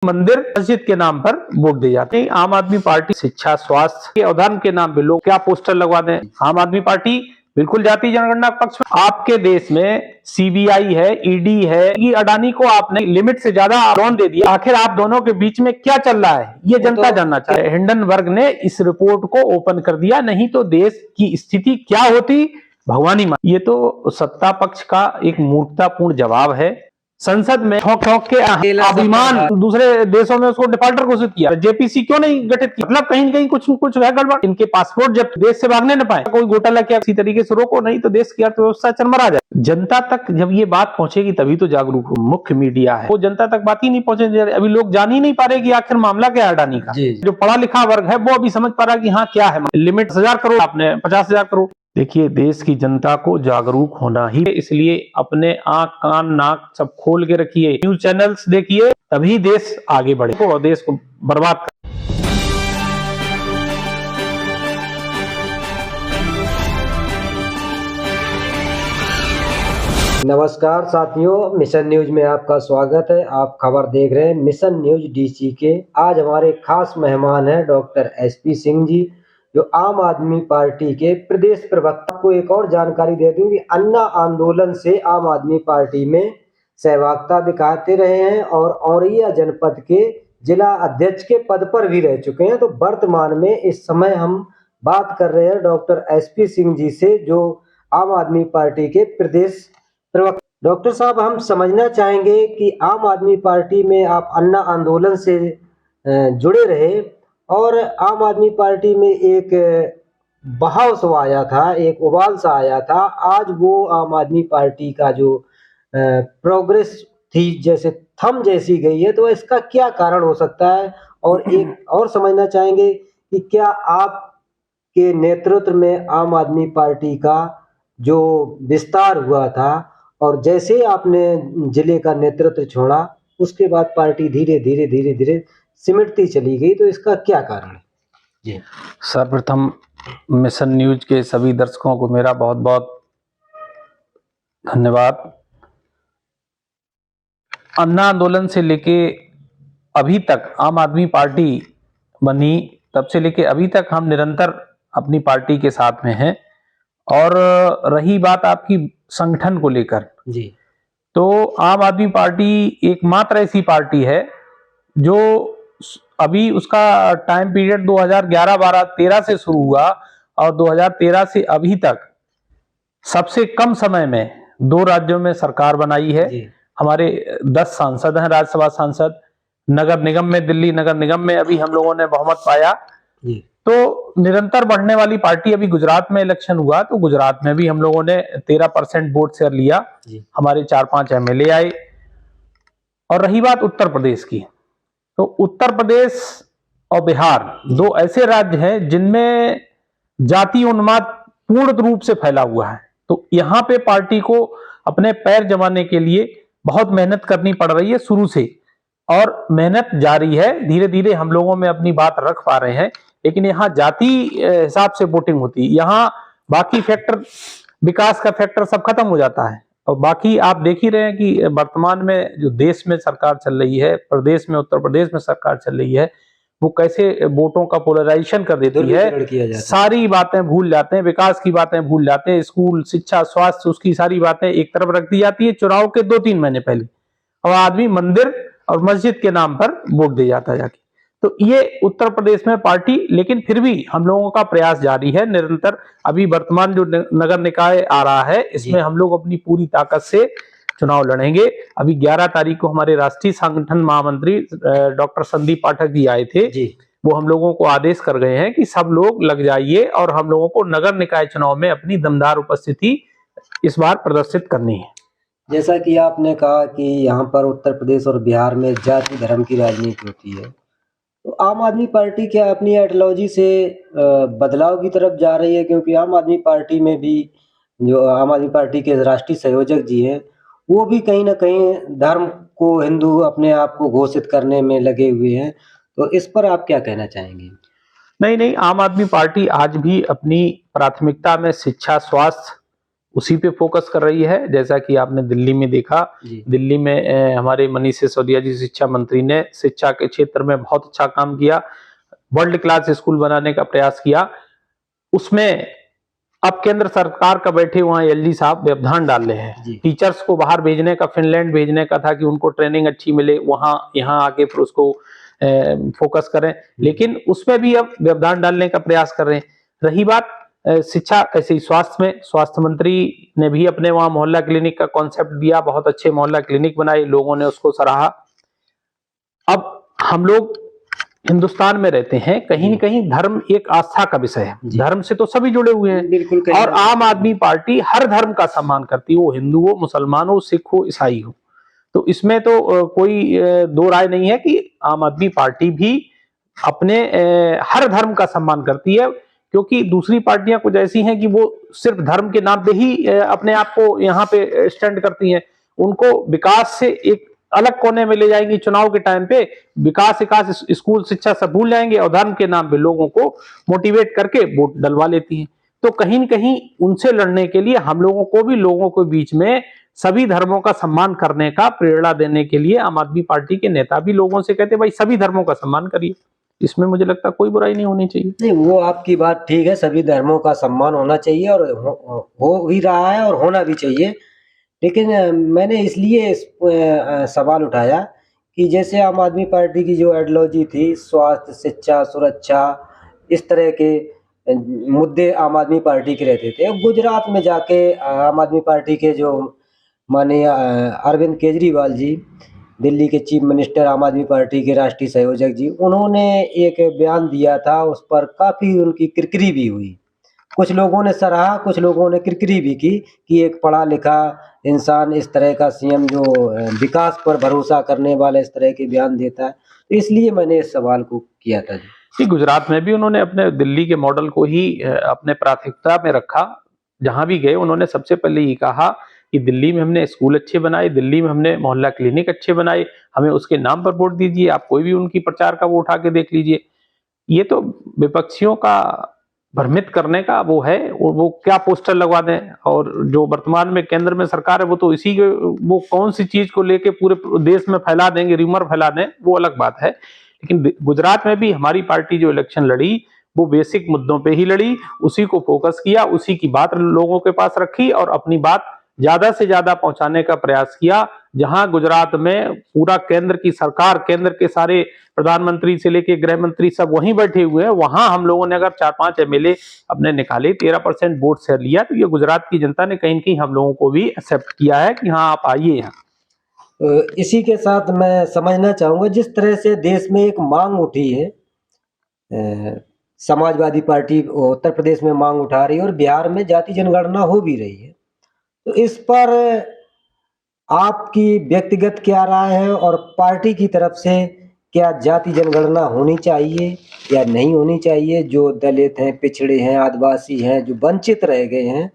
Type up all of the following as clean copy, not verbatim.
मंदिर मस्जिद के नाम पर वोट दिए जाते हैं। आम आदमी पार्टी शिक्षा स्वास्थ्य के अवधान के नाम पे लोग क्या पोस्टर लगवा दें। आम आदमी पार्टी बिल्कुल जाति जनगणना पक्ष में। आपके देश में सीबीआई है, ईडी है, ये अडानी को आपने लिमिट से ज्यादा लोन दे दिया। आखिर आप दोनों के बीच में क्या चल रहा है, ये जनता जानना चाहे। हिंडनबर्ग ने इस रिपोर्ट को ओपन कर दिया, नहीं तो देश की स्थिति क्या होती भगवान ही माने। ये तो सत्ता पक्ष का एक मूर्खतापूर्ण जवाब है। संसद में ठोक ठोक के अभिमान दूसरे देशों में उसको डिफॉल्टर घोषित किया। जेपीसी क्यों नहीं गठित किया? मतलब कहीं न कहीं कुछ है गड़बड़। इनके पासपोर्ट जब देश से भागने न पाए, कोई घोटाला किया किसी तरीके से रोको, नहीं तो देश की अर्थव्यवस्था चरमरा जाए। जनता तक जब ये बात पहुंचेगी तभी तो जागरूक हो। मुख्य मीडिया है वो जनता तक बात ही नहीं पहुंचे। अभी लोग जान ही नहीं पा रहे कि आखिर मामला क्या है अडानी का। जो पढ़ा लिखा वर्ग है वो अभी समझ पा रहा है कि हाँ क्या है। लिमिट 1000 करोड़, आपने 50,000 करोड़। देखिए, देश की जनता को जागरूक होना ही, इसलिए अपने आंख कान नाक सब खोल के रखिए, न्यूज चैनल्स देखिए, तभी देश आगे बढ़ेगा और देश को बर्बाद कर। नमस्कार साथियों, मिशन न्यूज में आपका स्वागत है। आप खबर देख रहे हैं मिशन न्यूज डीसी के। आज हमारे खास मेहमान हैं डॉक्टर एसपी सिंह जी, जो आम आदमी पार्टी के प्रदेश प्रवक्ता। को एक और जानकारी दे दूं कि अन्ना आंदोलन से आम आदमी पार्टी में सहभागिता दिखाते रहे हैं और औरैया जनपद के जिला अध्यक्ष के पद पर भी रह चुके हैं। तो वर्तमान में इस समय हम बात कर रहे हैं डॉक्टर एसपी सिंह जी से, जो आम आदमी पार्टी के प्रदेश प्रवक्ता। डॉक्टर साहब, हम समझना चाहेंगे कि आम आदमी पार्टी में आप अन्ना आंदोलन से जुड़े रहे और आम आदमी पार्टी में एक बहाव सा आया था, एक उबाल सा आया था। आज वो आम आदमी पार्टी का जो प्रोग्रेस थी जैसे थम जैसी गई है, तो इसका क्या कारण हो सकता है? और एक और समझना चाहेंगे कि क्या आपके नेतृत्व में आम आदमी पार्टी का जो विस्तार हुआ था और जैसे आपने जिले का नेतृत्व छोड़ा, उसके बाद पार्टी धीरे धीरे सिमटती चली गई, तो इसका क्या कारण है? जी, सर्वप्रथम मिशन न्यूज के सभी दर्शकों को मेरा बहुत बहुत धन्यवाद। अन्ना आंदोलन से लेके अभी तक आम आदमी पार्टी बनी, तब से लेके अभी तक हम निरंतर अपनी पार्टी के साथ में हैं। और रही बात आपकी संगठन को लेकर, जी, तो आम आदमी पार्टी एकमात्र ऐसी पार्टी है जो अभी उसका टाइम पीरियड 2011, 12, 13 से शुरू हुआ और 2013 से अभी तक सबसे कम समय में 2 राज्यों में सरकार बनाई है। हमारे 10 सांसद हैं, राज्यसभा सांसद। नगर निगम में, दिल्ली नगर निगम में अभी हम लोगों ने बहुमत पाया। तो निरंतर बढ़ने वाली पार्टी। अभी गुजरात में इलेक्शन हुआ तो गुजरात में भी हम लोगों ने 13% वोट शेयर लिया, हमारे 4-5 एमएलए आए। और रही बात उत्तर प्रदेश की, तो उत्तर प्रदेश और बिहार 2 ऐसे राज्य हैं जिनमें जाति उन्माद पूर्ण रूप से फैला हुआ है। तो यहाँ पे पार्टी को अपने पैर जमाने के लिए बहुत मेहनत करनी पड़ रही है शुरू से, और मेहनत जारी है। धीरे धीरे हम लोगों में अपनी बात रख पा रहे हैं, लेकिन यहाँ जाति हिसाब से वोटिंग होती है। यहाँ बाकी फैक्टर, विकास का फैक्टर सब खत्म हो जाता है। और बाकी आप देख ही रहे हैं कि वर्तमान में जो देश में सरकार चल रही है, प्रदेश में, उत्तर प्रदेश में सरकार चल रही है, वो कैसे वोटों का पोलराइजेशन कर देती है। सारी बातें भूल जाते हैं, विकास की बातें भूल जाते हैं, स्कूल, शिक्षा, स्वास्थ्य, उसकी सारी बातें एक तरफ रख दी जाती है चुनाव के 2-3 महीने पहले, और आदमी मंदिर और मस्जिद के नाम पर वोट दे जाता है जाके। तो ये उत्तर प्रदेश में पार्टी, लेकिन फिर भी हम लोगों का प्रयास जारी है निरंतर। अभी वर्तमान जो नगर निकाय आ रहा है, इसमें हम लोग अपनी पूरी ताकत से चुनाव लड़ेंगे। अभी 11 तारीख को हमारे राष्ट्रीय संगठन महामंत्री डॉक्टर संदीप पाठक जी आए थे। वो हम लोगों को आदेश कर गए हैं कि सब लोग लग जाइए और हम लोगों को नगर निकाय चुनाव में अपनी दमदार उपस्थिति इस बार प्रदर्शित करनी है। जैसा कि आपने कहा कि यहाँ पर उत्तर प्रदेश और बिहार में जाति धर्म की राजनीति होती है, तो आम आदमी पार्टी क्या अपनी आइडियोलॉजी से बदलाव की तरफ जा रही है? क्योंकि आम आदमी पार्टी में भी जो आम आदमी पार्टी के राष्ट्रीय संयोजक जी हैं, वो भी कहीं ना कहीं धर्म को, हिंदू अपने आप को घोषित करने में लगे हुए हैं। तो इस पर आप क्या कहना चाहेंगे? नहीं, आम आदमी पार्टी आज भी अपनी प्राथमिकता में शिक्षा, स्वास्थ्य, उसी पे फोकस कर रही है। जैसा कि आपने दिल्ली में देखा, दिल्ली में हमारे मनीष सिसोदिया जी शिक्षा मंत्री ने शिक्षा के क्षेत्र में बहुत अच्छा काम किया, वर्ल्ड क्लास स्कूल बनाने का प्रयास किया। उसमें अब केंद्र सरकार का बैठे वहां एलजी साहब व्यवधान डाल रहे हैं। टीचर्स को बाहर भेजने का, फिनलैंड भेजने का था कि उनको ट्रेनिंग अच्छी मिले, वहां यहाँ आके फिर उसको फोकस करें, लेकिन उसमें भी अब व्यवधान डालने का प्रयास कर रहे हैं। रही बात शिक्षा, ऐसे ही स्वास्थ्य में, स्वास्थ्य मंत्री ने भी अपने वहां मोहल्ला क्लिनिक का कॉन्सेप्ट दिया, बहुत अच्छे मोहल्ला क्लिनिक बनाए, लोगों ने उसको सराहा। अब हम लोग हिंदुस्तान में रहते हैं, कहीं न कहीं धर्म एक आस्था का विषय है, धर्म से तो सभी जुड़े हुए हैं। बिल्कुल। और आम आदमी पार्टी हर धर्म का सम्मान करती है, वो हिंदू हो, मुसलमान हो, सिख हो, ईसाई हो। तो इसमें तो कोई दो राय नहीं है कि आम आदमी पार्टी भी अपने हर धर्म का सम्मान करती है, क्योंकि दूसरी पार्टियां कुछ ऐसी हैं कि वो सिर्फ धर्म के नाम पे ही अपने आप को यहाँ पे स्टैंड करती हैं। उनको विकास से एक अलग कोने में ले जाएंगी, चुनाव के टाइम पे विकास स्कूल शिक्षा सब भूल जाएंगे और धर्म के नाम पे लोगों को मोटिवेट करके वोट डलवा लेती हैं। तो कहीं न कहीं उनसे लड़ने के लिए हम लोगों को भी, लोगों के बीच में सभी धर्मों का सम्मान करने का प्रेरणा देने के लिए आम आदमी पार्टी के नेता भी लोगों से कहते हैं भाई सभी धर्मों का सम्मान करिए। इसमें मुझे लगता है कोई बुराई नहीं होनी चाहिए। नहीं, वो आपकी बात ठीक है, सभी धर्मों का सम्मान होना चाहिए और हो भी रहा है और होना भी चाहिए। लेकिन मैंने इसलिए सवाल उठाया कि जैसे आम आदमी पार्टी की जो आइडियोलॉजी थी, स्वास्थ्य, शिक्षा, सुरक्षा, इस तरह के मुद्दे आम आदमी पार्टी के रहते थे। गुजरात में जाके आम आदमी पार्टी के जो माननीय अरविंद केजरीवाल जी, दिल्ली के चीफ मिनिस्टर, आम आदमी पार्टी के राष्ट्रीय संयोजक जी, उन्होंने एक बयान दिया था, उस पर काफ़ी उनकी किरकिरी भी हुई। कुछ लोगों ने सराहा, कुछ लोगों ने किरकिरी भी की कि एक पढ़ा लिखा इंसान इस तरह का सीएम जो विकास पर भरोसा करने वाला इस तरह के बयान देता है। तो इसलिए मैंने इस सवाल को किया था जी। गुजरात में भी उन्होंने अपने दिल्ली के मॉडल को ही अपने प्राथमिकता में रखा। जहां भी गए उन्होंने सबसे पहले ये कहा कि दिल्ली में हमने स्कूल अच्छे बनाए, दिल्ली में हमने मोहल्ला क्लिनिक अच्छे बनाए, हमें उसके नाम पर वोट दीजिए। आप कोई भी उनकी प्रचार का वो उठा के देख लीजिए। ये तो विपक्षियों का भ्रमित करने का वो है, और वो क्या पोस्टर लगवा दें। और जो वर्तमान में केंद्र में सरकार है वो तो इसी के, वो कौन सी चीज को लेके पूरे देश में फैला देंगे, र्यूमर फैला दें, वो अलग बात है। लेकिन गुजरात में भी हमारी पार्टी जो इलेक्शन लड़ी वो बेसिक मुद्दों पे ही लड़ी, उसी को फोकस किया, उसी की बात लोगों के पास रखी और अपनी बात ज्यादा से ज्यादा पहुंचाने का प्रयास किया। जहां गुजरात में पूरा केंद्र की सरकार, केंद्र के सारे प्रधानमंत्री से लेके गृह मंत्री सब वहीं बैठे हुए हैं, वहां हम लोगों ने अगर 4-5 एमएलए अपने निकाले, 13% वोट शेयर लिया, तो ये गुजरात की जनता ने कहीं न कहीं हम लोगों को भी एक्सेप्ट किया है कि हाँ आप आइए यहाँ। इसी के साथ मैं समझना चाहूंगा, जिस तरह से देश में एक मांग उठी है, समाजवादी पार्टी उत्तर प्रदेश में मांग उठा रही है और बिहार में जाति जनगणना हो भी रही है, तो इस पर आपकी व्यक्तिगत क्या राय है और पार्टी की तरफ से क्या जाति जनगणना होनी चाहिए या नहीं होनी चाहिए? जो दलित हैं, पिछड़े हैं, आदिवासी हैं, जो वंचित रह गए हैं,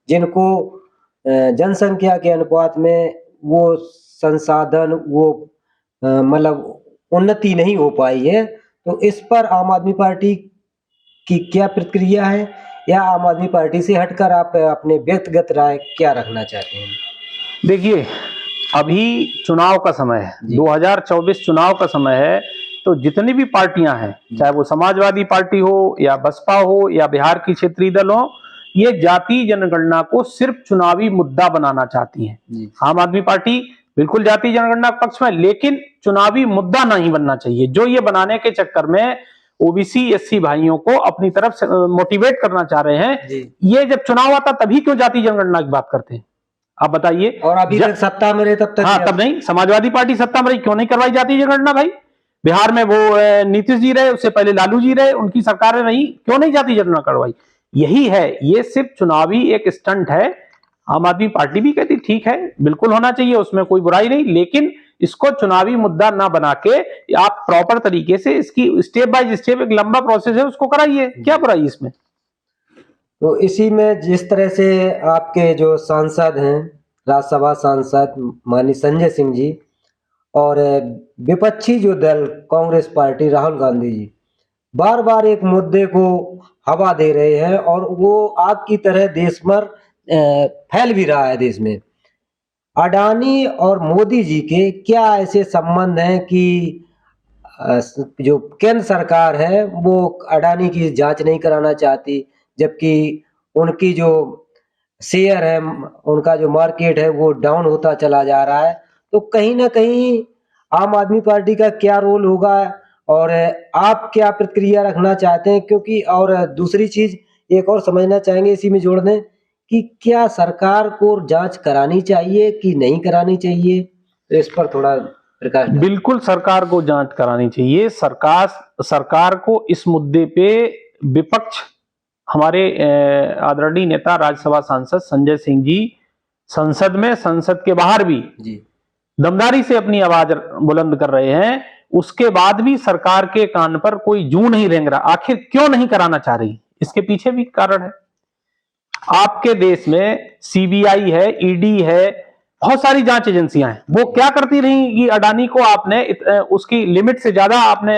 जिनको जनसंख्या के अनुपात में वो संसाधन, वो मतलब उन्नति नहीं हो पाई है, तो इस पर आम आदमी पार्टी की क्या प्रतिक्रिया है, या आम आदमी पार्टी से हटकर आप अपने व्यक्तिगत राय क्या रखना चाहते हैं? देखिए, अभी चुनाव का समय है, 2024 चुनाव का समय है, तो जितनी भी पार्टियां हैं, चाहे वो समाजवादी पार्टी हो या बसपा हो या बिहार की क्षेत्रीय दल हो, ये जाति जनगणना को सिर्फ चुनावी मुद्दा बनाना चाहती हैं। आम आदमी पार्टी बिल्कुल जाति जनगणना पक्ष में, लेकिन चुनावी मुद्दा नहीं बनना चाहिए। जो ये बनाने के चक्कर में ओबीसी एससी भाइयों को अपनी तरफ से मोटिवेट करना चाह रहे हैं, ये जब चुनाव आता तभी क्यों जाति जनगणना की बात करते हैं? आप बताइए। और अभी तक सत्ता में रहे तब तक? हाँ, तब नहीं। समाजवादी पार्टी सत्ता में रही, क्यों नहीं करवाई जाति जनगणना भाई? बिहार में वो नीतीश जी रहे, उससे पहले लालू जी रहे, उनकी सरकारें रही, क्यों नहीं जाति जनगणना करवाई? यही है, ये सिर्फ चुनावी एक स्टंट है। आम आदमी पार्टी भी कहती ठीक है, बिल्कुल होना चाहिए, उसमें कोई बुराई नहीं, लेकिन इसको चुनावी मुद्दा ना बना के आप प्रॉपर तरीके से इसकी स्टेप बाय स्टेप एक लंबा प्रोसेस है उसको कराइए, क्या बुराई इसमें? तो इसी में जिस तरह से आपके जो सांसद हैं, राज्यसभा सांसद माननीय संजय सिंह जी, और विपक्षी जो दल कांग्रेस पार्टी राहुल गांधी जी, बार बार एक मुद्दे को हवा दे रहे हैं और वो आग की तरह देश भर फैल भी रहा है देश में। अडानी और मोदी जी के क्या ऐसे संबंध हैं कि जो केंद्र सरकार है वो अडानी की जांच नहीं कराना चाहती, जबकि उनकी जो शेयर है, उनका जो मार्केट है वो डाउन होता चला जा रहा है। तो कहीं ना कहीं आम आदमी पार्टी का क्या रोल होगा, और आप क्या प्रतिक्रिया रखना चाहते हैं? क्योंकि और दूसरी चीज एक और समझना चाहेंगे इसी में जोड़ दें कि क्या सरकार को जांच करानी चाहिए कि नहीं करानी चाहिए, तो इस पर थोड़ा प्रकाश डालें। बिल्कुल सरकार को जांच करानी चाहिए। सरकार को इस मुद्दे पे विपक्ष, हमारे आदरणीय नेता राज्यसभा सांसद संजय सिंह जी संसद में, संसद के बाहर भी जी दमदारी से अपनी आवाज बुलंद कर रहे हैं, उसके बाद भी सरकार के कान पर कोई जू नहीं रेंग रहा। आखिर क्यों नहीं कराना चाह रही? इसके पीछे भी कारण है। आपके देश में सीबीआई है, ईडी है, बहुत सारी जांच एजेंसियां हैं। वो क्या करती रही कि अडानी को आपने उसकी लिमिट से ज्यादा आपने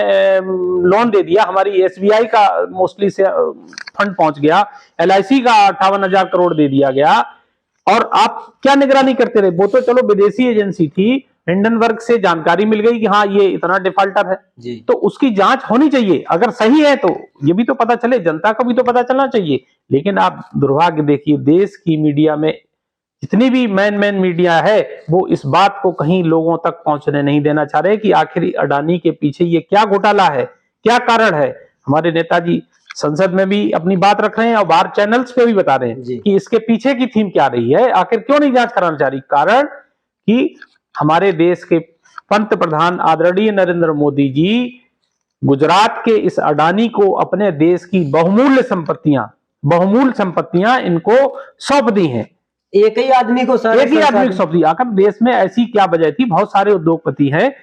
लोन दे दिया। हमारी एसबीआई का मोस्टली से फंड पहुंच गया, एलआईसी का 58,000 करोड़ दे दिया गया, और आप क्या निगरानी करते रहे? वो तो चलो विदेशी एजेंसी थी, हिंडनबर्ग से जानकारी मिल गई कि हाँ ये इतना डिफाल्टर है, जी तो उसकी जांच होनी चाहिए। अगर सही है तो ये भी तो पता चले, जनता को भी तो पता चलना चाहिए। लेकिन आप दुर्भाग्य देखिए, देश की मीडिया में जितनी भी मेन मीडिया है वो इस बात को कहीं लोगों तक पहुंचने नहीं देना चाह रहे कि आखिर अडानी के पीछे ये क्या घोटाला है, क्या कारण है। हमारे नेताजी संसद में भी अपनी बात रख रहे हैं और बाहर चैनल्स पे भी बता रहे हैं कि इसके पीछे की थीम क्या रही है, आखिर क्यों नहीं जांच कराना चाह रही। कारण कि हमारे देश के पंत प्रधान आदरणीय नरेंद्र मोदी जी गुजरात के इस अडानी को अपने देश की बहुमूल्य संपत्तियां इनको सौंप दी हैं। एक ही आदमी को एक ही आदमी को सौंप दी। आखिर देश में ऐसी क्या वजह थी? बहुत सारे उद्योगपति हैं,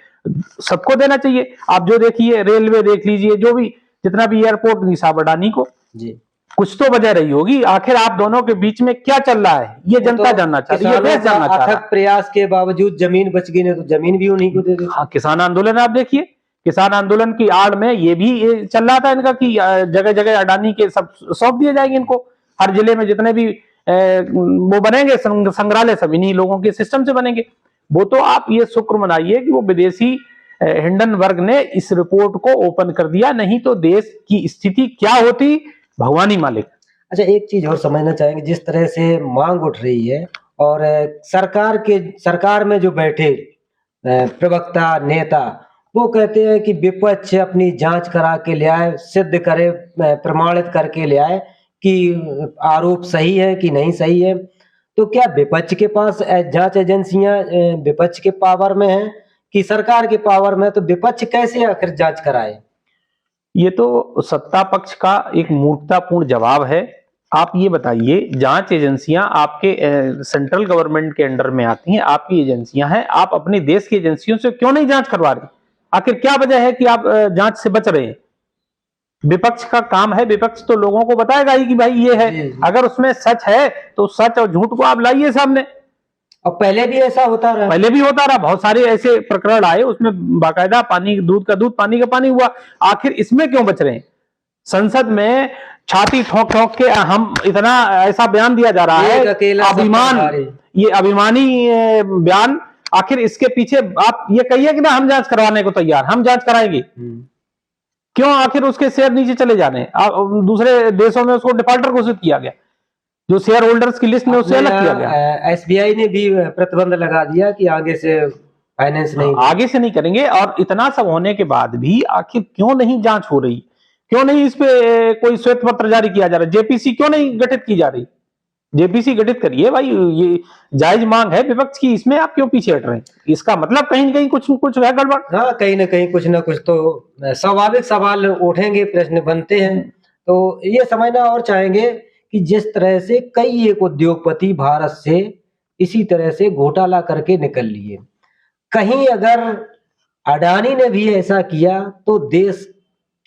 सबको देना चाहिए। आप जो देखिए, रेलवे देख लीजिए, जो भी जितना भी एयरपोर्ट निसाब अडानी को, जी कुछ तो वजह रही होगी। आखिर आप दोनों के बीच में क्या चल रहा है, ये जनता जानना चाहती है, देश जानना चाह रहा है। अथक प्रयास के बावजूद जमीन बच गई, नहीं तो जमीन भी उन्हीं को दे दी। हाँ, किसान आंदोलन आप देखिए, किसान आंदोलन की आड़ में ये भी चल रहा था इनका कि जगह जगह अडानी के सब सौंप दिए जाएंगे इनको। हर जिले में जितने भी वो बनेंगे संग्रहालय, सब इन्हीं लोगों के सिस्टम से बनेंगे। वो तो आप ये शुक्र मनाइए कि वो विदेशी हिंडनबर्ग ने इस रिपोर्ट को ओपन कर दिया, नहीं तो देश की स्थिति क्या होती भगवान ही मालिक। अच्छा, एक चीज और समझना चाहेंगे, जिस तरह से मांग उठ रही है और सरकार में जो बैठे प्रवक्ता नेता वो कहते हैं कि विपक्ष अपनी जांच करा के ले आए, सिद्ध करे, प्रमाणित करके ले आए कि आरोप सही है कि नहीं सही है। तो क्या विपक्ष के पास जांच एजेंसियां विपक्ष के पावर में है कि सरकार के पावर में? तो विपक्ष कैसे आखिर जांच कराए? ये तो सत्ता पक्ष का एक मूर्खतापूर्ण जवाब है। आप ये बताइए, जांच एजेंसियां आपके सेंट्रल गवर्नमेंट के अंडर में आती हैं, आपकी एजेंसियां हैं, आप अपनी देश की एजेंसियों से क्यों नहीं जांच करवा रहे? आखिर क्या वजह है कि आप जांच से बच रहे हैं? विपक्ष का काम है, विपक्ष तो लोगों को बताएगा ही कि भाई ये है। अगर उसमें सच है तो सच और झूठ को आप लाइए सामने। और पहले भी ऐसा होता रहा, पहले भी होता रहा, बहुत सारे ऐसे प्रकरण आए, उसमें बाकायदा पानी, दूध का दूध पानी का पानी हुआ। आखिर इसमें क्यों बच रहे हैं? संसद में छाती ठोक ठोक के हम इतना ऐसा बयान दिया जा रहा है, अभिमान, ये अभिमानी बयान। आखिर इसके पीछे आप ये कहिए कि ना हम जांच करवाने को तैयार, हम जांच कराएंगे। क्यों? आखिर उसके शेयर नीचे चले जाने, दूसरे देशों में उसको डिफॉल्टर घोषित किया गया, जो शेयर होल्डर्स की लिस्ट में उससे अलग किया गया। एसबीआई ने भी प्रतिबंध लगा दिया कि आगे से फाइनेंस नहीं, आगे से नहीं करेंगे। और इतना सब होने के बाद भी आखिर क्यों नहीं जांच हो रही? क्यों नहीं इस पे कोई श्वेत पत्र जारी किया जा रहा है? जेपीसी क्यों नहीं गठित की जा रही? जेपीसी गठित करिए भाई, ये जायज मांग है विपक्ष की, इसमें आप क्यों पीछे हट रहे हैं? इसका मतलब कहीं ना कहीं कुछ है गड़बड़। हाँ, कहीं ना कहीं कुछ ना कुछ तो स्वाभाविक सवाल उठेंगे, प्रश्न बनते हैं। तो ये समझना और चाहेंगे कि जिस तरह से कई एक उद्योगपति भारत से इसी तरह से घोटाला करके निकल लिए, कहीं अगर अडानी ने भी ऐसा किया तो देश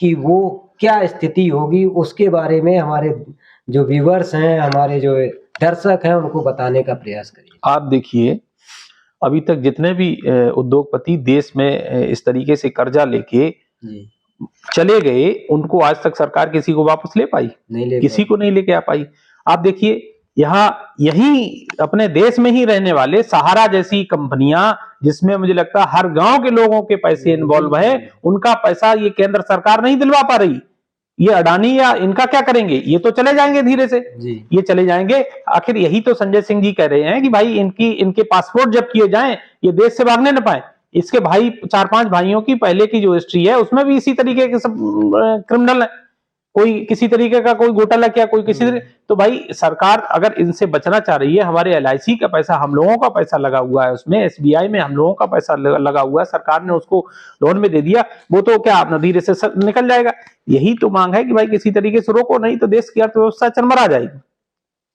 की वो क्या स्थिति होगी, उसके बारे में हमारे जो व्यूअर्स हैं, हमारे जो दर्शक हैं, उनको बताने का प्रयास करिए। आप देखिए, अभी तक जितने भी उद्योगपति देश में इस तरीके से कर्जा लेके चले गए, उनको आज तक सरकार किसी को वापस ले पाई? नहीं ले किसी को नहीं लेके आ पाई। आप देखिए, यहाँ यही अपने देश में ही रहने वाले सहारा जैसी कंपनियां, जिसमें मुझे लगता है हर गांव के लोगों के पैसे इन्वॉल्व है, उनका पैसा ये केंद्र सरकार नहीं दिलवा पा रही। ये अडानी या इनका क्या करेंगे? ये तो चले जाएंगे धीरे से जी। ये चले जाएंगे। आखिर यही तो संजय सिंह जी कह रहे हैं कि भाई इनके पासपोर्ट जब किए जाएं, ये देश से भागने न पाए। इसके भाई 4-5 भाइयों की पहले की जो हिस्ट्री है उसमें भी इसी तरीके के सब क्रिमिनल है। कोई किसी तरीके का कोई घोटाला किया, कोई किसी तरीके। तो भाई सरकार अगर इनसे बचना चाह रही है, हमारे LIC का पैसा, हम लोगों का पैसा लगा हुआ है उसमें, SBI में हम लोगों का पैसा लगा हुआ है, सरकार ने उसको लोन में दे दिया, वो तो क्या अपना धीरे से निकल जाएगा। यही तो मांग है कि भाई किसी तरीके से रोको, नहीं तो देश की अर्थव्यवस्था चरमरा जाएगी।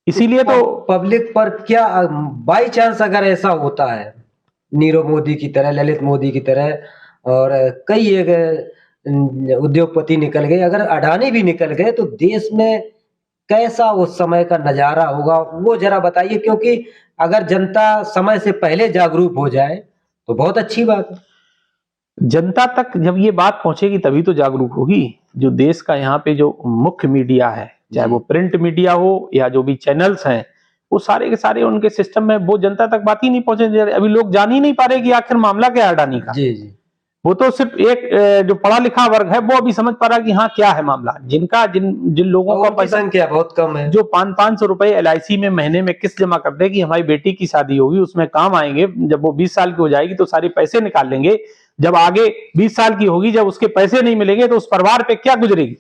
इसीलिए तो पब्लिक पर क्या बाई चांस अगर ऐसा होता है, नीरव मोदी की तरह, ललित मोदी की तरह, और कई एक उद्योगपति निकल गए, अगर अडानी भी निकल गए, तो देश में कैसा उस समय का नजारा होगा वो जरा बताइए। क्योंकि अगर जनता समय से पहले जागरूक हो जाए तो बहुत अच्छी बात है। जनता तक जब ये बात पहुंचेगी तभी तो जागरूक होगी। जो देश का यहाँ पे जो मुख्य मीडिया है, चाहे वो प्रिंट मीडिया हो या जो भी चैनल्स हैं, वो सारे के सारे उनके सिस्टम में वो जनता तक बात ही नहीं पहुंचे। अभी लोग जान ही नहीं पा रहे कि आखिर मामला क्या है अडानी का। जी जी। वो तो सिर्फ एक जो पढ़ा लिखा वर्ग है वो अभी समझ पा रहा है कि हाँ क्या है मामला। जिन लोगों का पैसा संख्या बहुत कम है, जो 500-500 रुपए LIC में महीने में किस्त जमा कर दे कि हमारी बेटी की शादी होगी, उसमें काम आएंगे, जब वो 20 साल की हो जाएगी तो सारे पैसे निकाल लेंगे, जब आगे 20 साल की होगी, जब उसके पैसे नहीं मिलेंगे तो उस परिवार पे क्या गुजरेगी।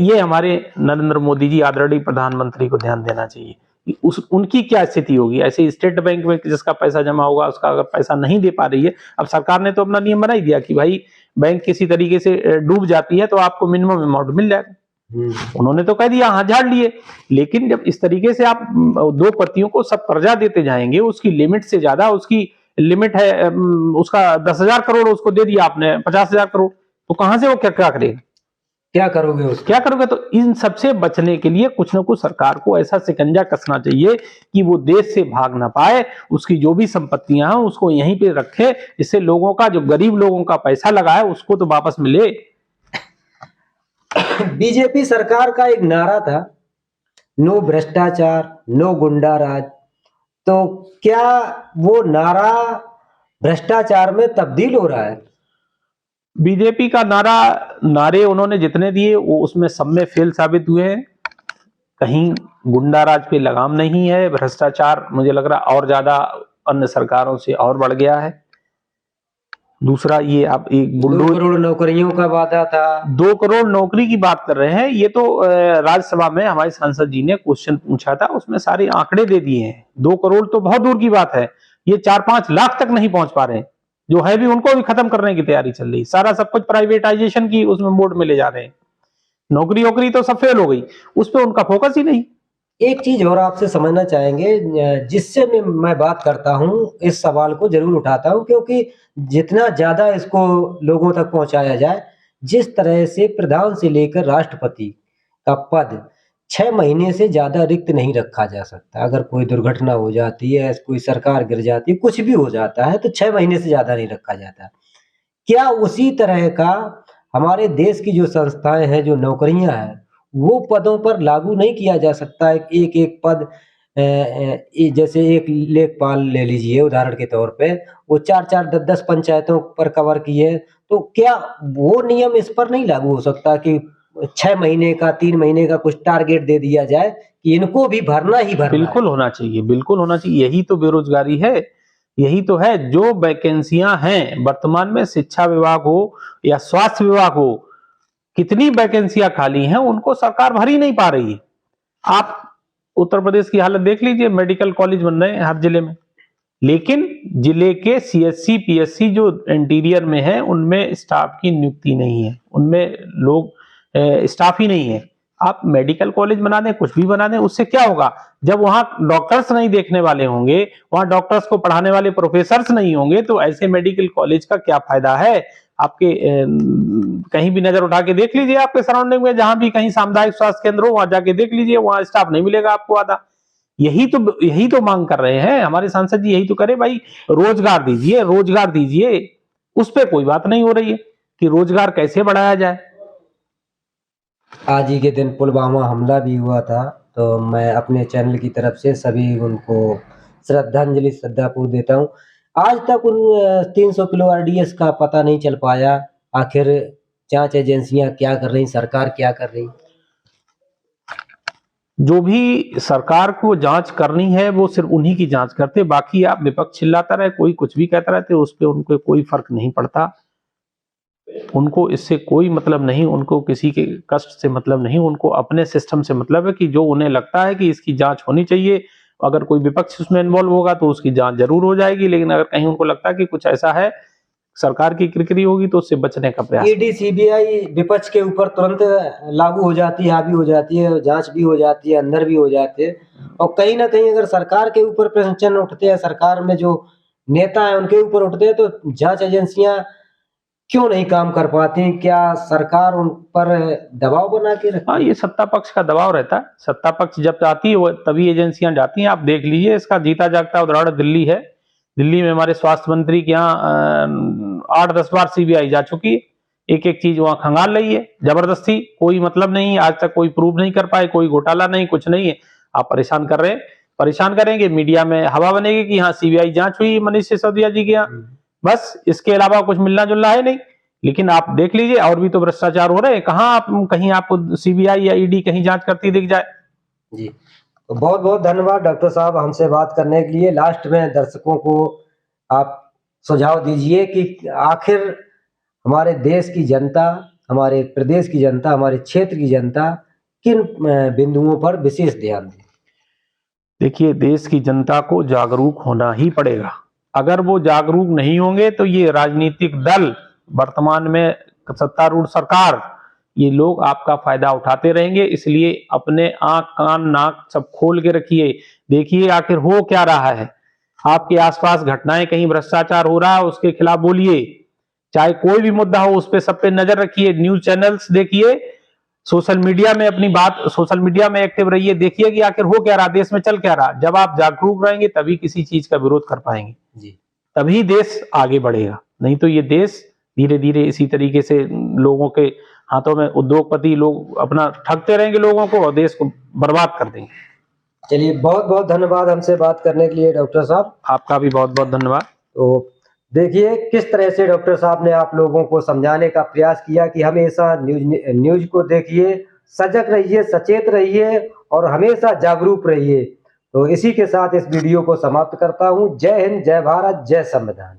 ये हमारे नरेंद्र मोदी जी आदरणीय प्रधानमंत्री को ध्यान देना चाहिए कि उनकी क्या स्थिति होगी। ऐसे स्टेट बैंक में जिसका पैसा जमा होगा, उसका अगर पैसा नहीं दे पा रही है, अब सरकार ने तो अपना नियम बना ही दिया कि भाई बैंक किसी तरीके से डूब जाती है तो आपको मिनिमम अमाउंट मिल जाएगा। उन्होंने तो कह दिया, हाथ झाड़ लिए। लेकिन जब इस तरीके से आप 2 प्रतियों को सब कर्जा देते जाएंगे, उसकी लिमिट से ज्यादा, उसकी लिमिट है उसका 10,000 करोड़, उसको दे दिया आपने 50,000 करोड़, तो कहां से वो क्या करेगा, क्या करोगे उसको? क्या करोगे। तो इन सबसे बचने के लिए कुछ ना कुछ सरकार को ऐसा शिकंजा कसना चाहिए कि वो देश से भाग ना पाए, उसकी जो भी संपत्तियां हैं उसको यहीं पे रखे, जिससे लोगों का, जो गरीब लोगों का पैसा लगा है उसको तो वापस मिले। बीजेपी सरकार का एक नारा था, नो भ्रष्टाचार, नो गुंडा राज। तो क्या वो नारा भ्रष्टाचार में तब्दील हो रहा है? बीजेपी का नारे उन्होंने जितने दिए वो उसमें सब में फेल साबित हुए हैं। कहीं गुंडा राज पे लगाम नहीं है, भ्रष्टाचार मुझे लग रहा और ज्यादा अन्य सरकारों से और बढ़ गया है। दूसरा, ये आप एक 2 करोड़ नौकरियों का वादा था, 2 करोड़ नौकरी की बात कर रहे हैं। ये तो राज्यसभा में हमारे सांसद जी ने क्वेश्चन पूछा था, उसमें सारे आंकड़े दे दिए हैं। 2 करोड़ तो बहुत दूर की बात है, ये 4-5 लाख तक नहीं पहुंच पा रहे हैं। जो है भी उनको भी खत्म करने की तैयारी चल रही, सारा सब कुछ प्राइवेटाइजेशन की उसमें मोड में ले जा रहे हैं। नौकरी तो सब फेल हो गई, उस पर उनका फोकस ही नहीं। एक चीज और आपसे समझना चाहेंगे, जिससे मैं बात करता हूं, इस सवाल को जरूर उठाता हूं, क्योंकि जितना ज्यादा इसको लोगों तक पहुंचाया जाए, जिस तरह से प्रधान से लेकर राष्ट्रपति का पद 6 महीने से ज्यादा रिक्त नहीं रखा जा सकता। अगर कोई दुर्घटना हो जाती है, कोई सरकार गिर जाती है, कुछ भी हो जाता है, तो 6 महीने से ज्यादा नहीं रखा जाता। क्या उसी तरह का हमारे देश की जो संस्थाएं हैं, जो नौकरियां हैं, वो पदों पर लागू नहीं किया जा सकता? एक पद, जैसे एक लेखपाल ले लीजिए उदाहरण के तौर पे, वो 4-4, 10-10 पंचायतों पर कवर किए, तो क्या वो नियम इस पर नहीं लागू हो सकता कि 6 महीने का, 3 महीने का कुछ टारगेट दे दिया जाए कि इनको भी भरना ही भरना है? बिल्कुल होना चाहिए, बिल्कुल होना चाहिए। यही तो बेरोजगारी है, यही तो है। जो वैकेंसियां हैं वर्तमान में, शिक्षा विभाग हो या स्वास्थ्य विभाग हो, कितनी वैकेंसियां खाली हैं, उनको सरकार भर ही नहीं पा रही है। आप उत्तर प्रदेश की हालत देख लीजिए, मेडिकल कॉलेज बन रहे हैं हर जिले में, लेकिन जिले के CSC PSC जो इंटीरियर में है, उनमें स्टाफ की नियुक्ति नहीं है, उनमें लोग स्टाफ ही नहीं है। आप मेडिकल कॉलेज बना दें, कुछ भी बना दें, उससे क्या होगा? जब वहां डॉक्टर्स नहीं देखने वाले होंगे, वहां डॉक्टर्स को पढ़ाने वाले प्रोफेसर्स नहीं होंगे, तो ऐसे मेडिकल कॉलेज का क्या फायदा है? आपके कहीं भी नजर उठा के देख लीजिए, आपके सराउंडिंग में जहां भी कहीं सामुदायिक स्वास्थ्य केंद्र हो, वहां जाके देख लीजिए, वहां स्टाफ नहीं मिलेगा आपको आधा। यही तो मांग कर रहे हैं हमारे सांसद जी, यही तो करे भाई, रोजगार दीजिए, रोजगार दीजिए। उस पर कोई बात नहीं हो रही है कि रोजगार कैसे बढ़ाया जाए। आज ही के दिन पुलवामा हमला भी हुआ था, तो मैं अपने चैनल की तरफ से सभी उनको श्रद्धांजलि श्रद्धापूर्वक देता हूँ। आज तक उन 300 किलो आरडीएक्स का पता नहीं चल पाया, आखिर जांच एजेंसियां क्या कर रही, सरकार क्या कर रही? जो भी सरकार को जांच करनी है वो सिर्फ उन्हीं की जांच करते, बाकी आप विपक्ष चिल्लाता रहे, कोई कुछ भी कहता रहते, उस पर उनको कोई फर्क नहीं पड़ता। उनको इससे कोई मतलब नहीं, उनको किसी के कष्ट से मतलब नहीं, उनको अपने सिस्टम से मतलब है कि जो उन्हें लगता है कि इसकी जांच होनी चाहिए, अगर कोई विपक्ष उसमें इन्वॉल्व होगा तो उसकी जांच जरूर हो जाएगी, लेकिन अगर कहीं उनको लगता है कि कुछ ऐसा है, सरकार की किरकिरी होगी, तो उससे बचने का प्रयास। ईडी सीबीआई विपक्ष के ऊपर तुरंत लागू हो जाती है, हावी हो जाती है, जांच भी हो जाती है, अंदर भी हो जाते हैं, और कहीं ना कहीं अगर सरकार के ऊपर प्रश्न चिन्ह उठते हैं, सरकार में जो नेता है उनके ऊपर उठते हैं, तो जांच एजेंसियां क्यों नहीं काम कर पाती? क्या सरकार उन पर दबाव बना के रखती हाँ, है? ये सत्ता पक्ष का दबाव रहता है। सत्ता पक्ष जब चाहती है वो तभी एजेंसियां जाती हैं। आप देख लीजिए, इसका जीता जागता उदाहरण दिल्ली है। दिल्ली में हमारे स्वास्थ्य मंत्री के यहाँ 8-10 बार सीबीआई जा चुकी है, एक एक चीज वहां खंगाल रही है जबरदस्ती, कोई मतलब नहीं, आज तक कोई प्रूव नहीं कर पाए, कोई घोटाला नहीं, कुछ नहीं है। आप परेशान कर रहे हैं, परेशान करेंगे, मीडिया में हवा बनेगी कि हाँ सीबीआई जांच हुई मनीष सिसोदिया जी के यहाँ, बस इसके अलावा कुछ मिलना जुलना है नहीं। लेकिन आप देख लीजिए, और भी तो भ्रष्टाचार हो रहे हैं, कहाँ आप कहीं आपको सीबीआई या ईडी कहीं जांच करती दिख जाए? जी, तो बहुत बहुत धन्यवाद डॉक्टर साहब हमसे बात करने के लिए। लास्ट में दर्शकों को आप सुझाव दीजिए कि आखिर हमारे देश की जनता, हमारे प्रदेश की जनता, हमारे क्षेत्र की जनता किन बिंदुओं पर विशेष ध्यान दें? देखिए, देश की जनता को जागरूक होना ही पड़ेगा। अगर वो जागरूक नहीं होंगे तो ये राजनीतिक दल, वर्तमान में सत्तारूढ़ सरकार, ये लोग आपका फायदा उठाते रहेंगे। इसलिए अपने आंख कान नाक सब खोल के रखिए, देखिए आखिर हो क्या रहा है। आपके आसपास घटनाएं, कहीं भ्रष्टाचार हो रहा है उसके खिलाफ बोलिए, चाहे कोई भी मुद्दा हो उस पर सब पे नजर रखिए, न्यूज चैनल्स देखिए, सोशल मीडिया में अपनी बात, सोशल मीडिया में एक्टिव रहिए, देखिए कि आखिर हो क्या रहा, देश में चल क्या रहा। जब आप जागरूक रहेंगे तभी किसी चीज का विरोध कर पाएंगे, जी, तभी देश आगे बढ़ेगा। नहीं तो ये देश धीरे धीरे इसी तरीके से लोगों के हाथों में, उद्योगपति लोग अपना ठगते रहेंगे लोगों को और देश को बर्बाद कर देंगे। चलिए बहुत बहुत धन्यवाद हमसे बात करने के लिए डॉक्टर साहब। आपका भी बहुत बहुत धन्यवाद। तो देखिए किस तरह से डॉक्टर साहब ने आप लोगों को समझाने का प्रयास किया कि हमेशा न्यूज को देखिए, सजग रहिए, सचेत रहिए और हमेशा जागरूक रहिए। तो इसी के साथ इस वीडियो को समाप्त करता हूँ। जय हिंद, जय भारत, जय संविधान।